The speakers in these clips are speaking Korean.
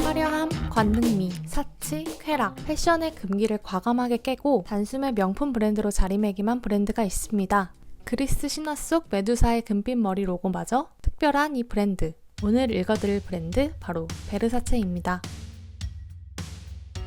화려함, 관능미, 사치, 쾌락, 패션의 금기를 과감하게 깨고 단숨에 명품 브랜드로 자리매김한 브랜드가 있습니다. 그리스 신화 속 메두사의 금빛 머리 로고마저 특별한 이 브랜드. 오늘 읽어드릴 브랜드 바로 베르사체입니다.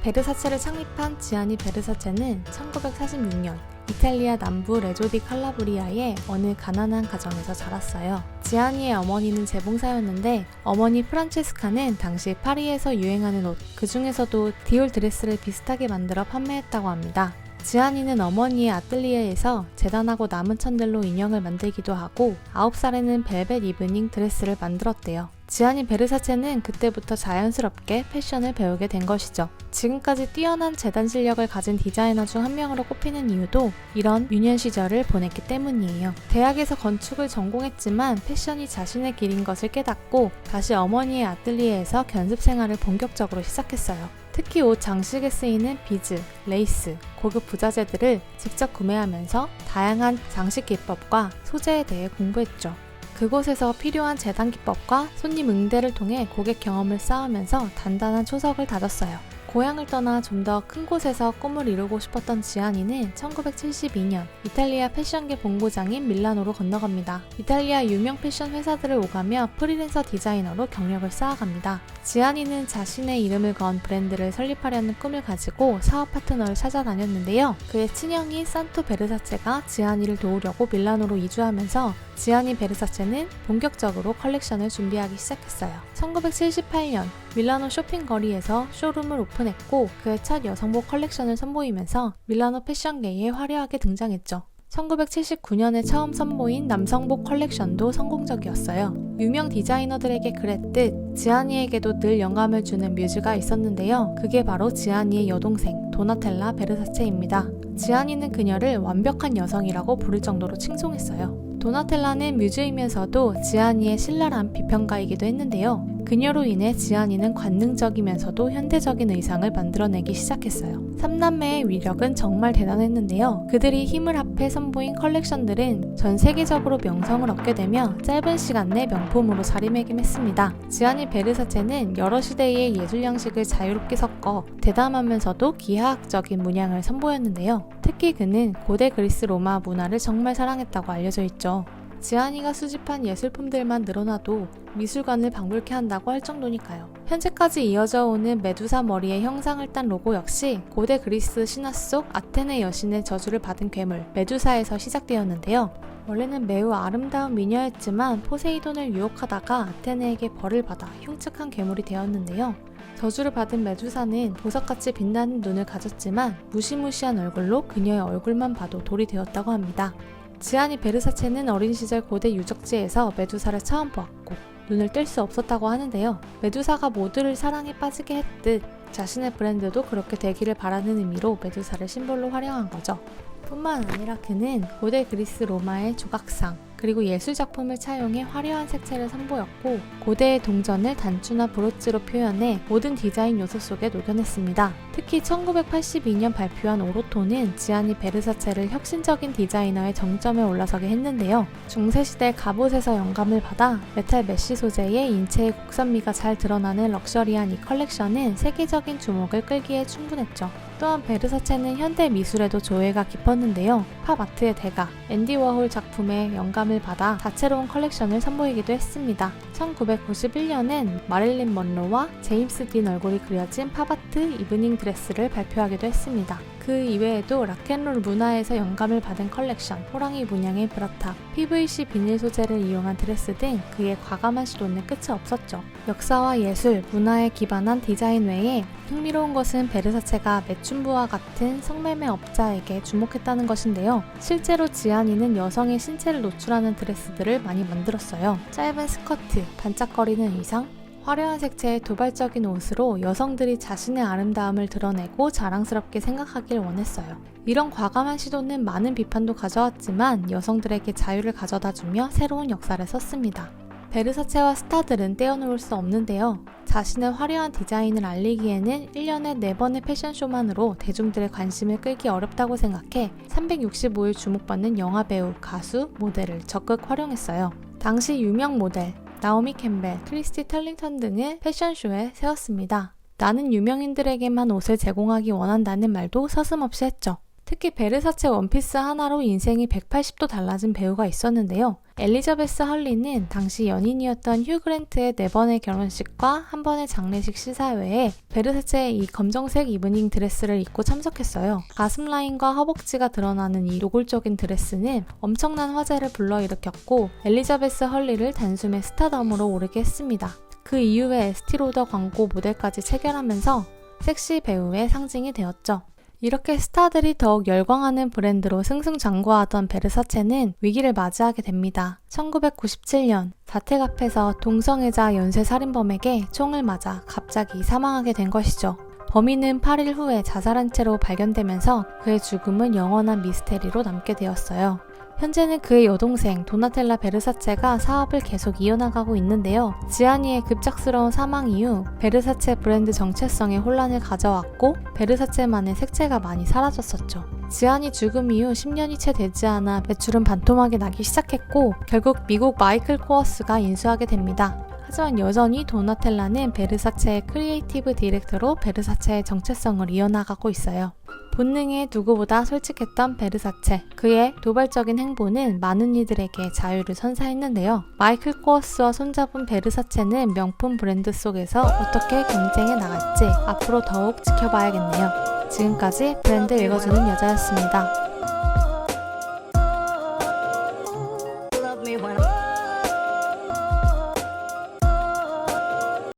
베르사체를 창립한 지아니 베르사체는 1946년 이탈리아 남부 레조 디 칼라브리아의 어느 가난한 가정에서 자랐어요. 지아니의 어머니는 재봉사였는데 어머니 프란체스카는 당시 파리에서 유행하는 옷, 그 중에서도 디올 드레스를 비슷하게 만들어 판매했다고 합니다. 지아니는 어머니의 아뜰리에에서 재단하고 남은 천들로 인형을 만들기도 하고 9살에는 벨벳 이브닝 드레스를 만들었대요. 지아니 베르사체는 그때부터 자연스럽게 패션을 배우게 된 것이죠. 지금까지 뛰어난 재단 실력을 가진 디자이너 중 한 명으로 꼽히는 이유도 이런 유년 시절을 보냈기 때문이에요. 대학에서 건축을 전공했지만 패션이 자신의 길인 것을 깨닫고 다시 어머니의 아뜰리에에서 견습 생활을 본격적으로 시작했어요. 특히 옷 장식에 쓰이는 비즈, 레이스, 고급 부자재들을 직접 구매하면서 다양한 장식 기법과 소재에 대해 공부했죠. 그곳에서 필요한 재단 기법과 손님 응대를 통해 고객 경험을 쌓으면서 단단한 초석을 다졌어요. 고향을 떠나 좀 더 큰 곳에서 꿈을 이루고 싶었던 지아니는 1972년 이탈리아 패션계 본고장인 밀라노로 건너갑니다. 이탈리아 유명 패션 회사들을 오가며 프리랜서 디자이너로 경력을 쌓아갑니다. 지아니는 자신의 이름을 건 브랜드를 설립하려는 꿈을 가지고 사업 파트너를 찾아다녔는데요. 그의 친형인 산토 베르사체가 지아니를 도우려고 밀라노로 이주하면서 지아니 베르사체는 본격적으로 컬렉션을 준비하기 시작했어요. 1978년 밀라노 쇼핑 거리에서 쇼룸을 오픈했고 그의 첫 여성복 컬렉션을 선보이면서 밀라노 패션계에 화려하게 등장했죠. 1979년에 처음 선보인 남성복 컬렉션도 성공적이었어요. 유명 디자이너들에게 그랬듯 지아니에게도 늘 영감을 주는 뮤즈가 있었는데요. 그게 바로 지아니의 여동생 도나텔라 베르사체입니다. 지아니는 그녀를 완벽한 여성이라고 부를 정도로 칭송했어요. 도나텔라는 뮤즈이면서도 지아니의 신랄한 비평가이기도 했는데요. 그녀로 인해 지아니는 관능적이면서도 현대적인 의상을 만들어내기 시작했어요. 3남매의 위력은 정말 대단했는데요. 그들이 힘을 합해 선보인 컬렉션들은 전 세계적으로 명성을 얻게 되며 짧은 시간 내 명품으로 자리매김했습니다. 지아니 베르사체는 여러 시대의 예술 양식을 자유롭게 섞어 대담하면서도 기하학적인 문양을 선보였는데요. 특히 그는 고대 그리스 로마 문화를 정말 사랑했다고 알려져 있죠. 지아니가 수집한 예술품들만 늘어나도 미술관을 방불케 한다고 할 정도니까요. 현재까지 이어져 오는 메두사 머리의 형상을 딴 로고 역시 고대 그리스 신화 속 아테네 여신의 저주를 받은 괴물 메두사에서 시작되었는데요. 원래는 매우 아름다운 미녀였지만 포세이돈을 유혹하다가 아테네에게 벌을 받아 흉측한 괴물이 되었는데요. 저주를 받은 메두사는 보석같이 빛나는 눈을 가졌지만 무시무시한 얼굴로 그녀의 얼굴만 봐도 돌이 되었다고 합니다. 지아니 베르사체는 어린 시절 고대 유적지에서 메두사를 처음 보았고 눈을 뗄 수 없었다고 하는데요. 메두사가 모두를 사랑에 빠지게 했듯 자신의 브랜드도 그렇게 되기를 바라는 의미로 메두사를 심볼로 활용한 거죠. 뿐만 아니라 그는 고대 그리스 로마의 조각상 그리고 예술작품을 차용해 화려한 색채를 선보였고 고대의 동전을 단추나 브로치로 표현해 모든 디자인 요소 속에 녹여냈습니다. 특히 1982년 발표한 오로토는 지아니 베르사체를 혁신적인 디자이너의 정점에 올라서게 했는데요. 중세시대 갑옷에서 영감을 받아 메탈 메쉬 소재의 인체의 곡선미가 잘 드러나는 럭셔리한 이 컬렉션은 세계적인 주목을 끌기에 충분했죠. 또한 베르사체는 현대 미술에도 조예가 깊었는데요. 팝아트의 대가 앤디 워홀 작품에 영감을 받아 다채로운 컬렉션을 선보이기도 했습니다. 1991년엔 마릴린 먼로와 제임스 딘 얼굴이 그려진 팝아트 이브닝 드레스를 발표하기도 했습니다. 그 이외에도 락앤롤 문화에서 영감을 받은 컬렉션, 호랑이 문양의 브라탑, PVC 비닐 소재를 이용한 드레스 등 그의 과감한 시도는 끝이 없었죠. 역사와 예술, 문화에 기반한 디자인 외에 흥미로운 것은 베르사체가 매춘부와 같은 성매매 업자에게 주목했다는 것인데요. 실제로 지아니는 여성의 신체를 노출하는 드레스들을 많이 만들었어요. 짧은 스커트, 반짝거리는 의상, 화려한 색채의 도발적인 옷으로 여성들이 자신의 아름다움을 드러내고 자랑스럽게 생각하길 원했어요. 이런 과감한 시도는 많은 비판도 가져왔지만 여성들에게 자유를 가져다주며 새로운 역사를 썼습니다. 베르사체와 스타들은 떼어놓을 수 없는데요. 자신의 화려한 디자인을 알리기에는 1년에 4번의 패션쇼만으로 대중들의 관심을 끌기 어렵다고 생각해 365일 주목받는 영화배우, 가수, 모델을 적극 활용했어요. 당시 유명 모델 나오미 캠벨, 크리스티 털링턴 등을 패션쇼에 세웠습니다. 나는 유명인들에게만 옷을 제공하기 원한다는 말도 서슴없이 했죠. 특히 베르사체 원피스 하나로 인생이 180도 달라진 배우가 있었는데요. 엘리자베스 헐리는 당시 연인이었던 휴 그랜트의 4번의 결혼식과 1번의 장례식 시사 외에 베르사체의 이 검정색 이브닝 드레스를 입고 참석했어요. 가슴 라인과 허벅지가 드러나는 이 노골적인 드레스는 엄청난 화제를 불러일으켰고 엘리자베스 헐리를 단숨에 스타덤으로 오르게 했습니다. 그 이후에 에스티로더 광고 모델까지 체결하면서 섹시 배우의 상징이 되었죠. 이렇게 스타들이 더욱 열광하는 브랜드로 승승장구하던 베르사체는 위기를 맞이하게 됩니다. 1997년 자택 앞에서 동성애자 연쇄살인범에게 총을 맞아 갑자기 사망하게 된 것이죠. 범인은 8일 후에 자살한 채로 발견되면서 그의 죽음은 영원한 미스테리로 남게 되었어요. 현재는 그의 여동생 도나텔라 베르사체가 사업을 계속 이어나가고 있는데요. 지아니의 급작스러운 사망 이후 베르사체 브랜드 정체성에 혼란을 가져왔고 베르사체만의 색채가 많이 사라졌었죠. 지아니 죽음 이후 10년이 채 되지 않아 매출은 반토막이 나기 시작했고 결국 미국 마이클 코어스가 인수하게 됩니다. 하지만 여전히 도나텔라는 베르사체의 크리에이티브 디렉터로 베르사체의 정체성을 이어나가고 있어요. 본능에 누구보다 솔직했던 베르사체, 그의 도발적인 행보는 많은 이들에게 자유를 선사했는데요. 마이클 코어스와 손잡은 베르사체는 명품 브랜드 속에서 어떻게 경쟁해 나갈지 앞으로 더욱 지켜봐야겠네요. 지금까지 브랜드 읽어주는 여자였습니다.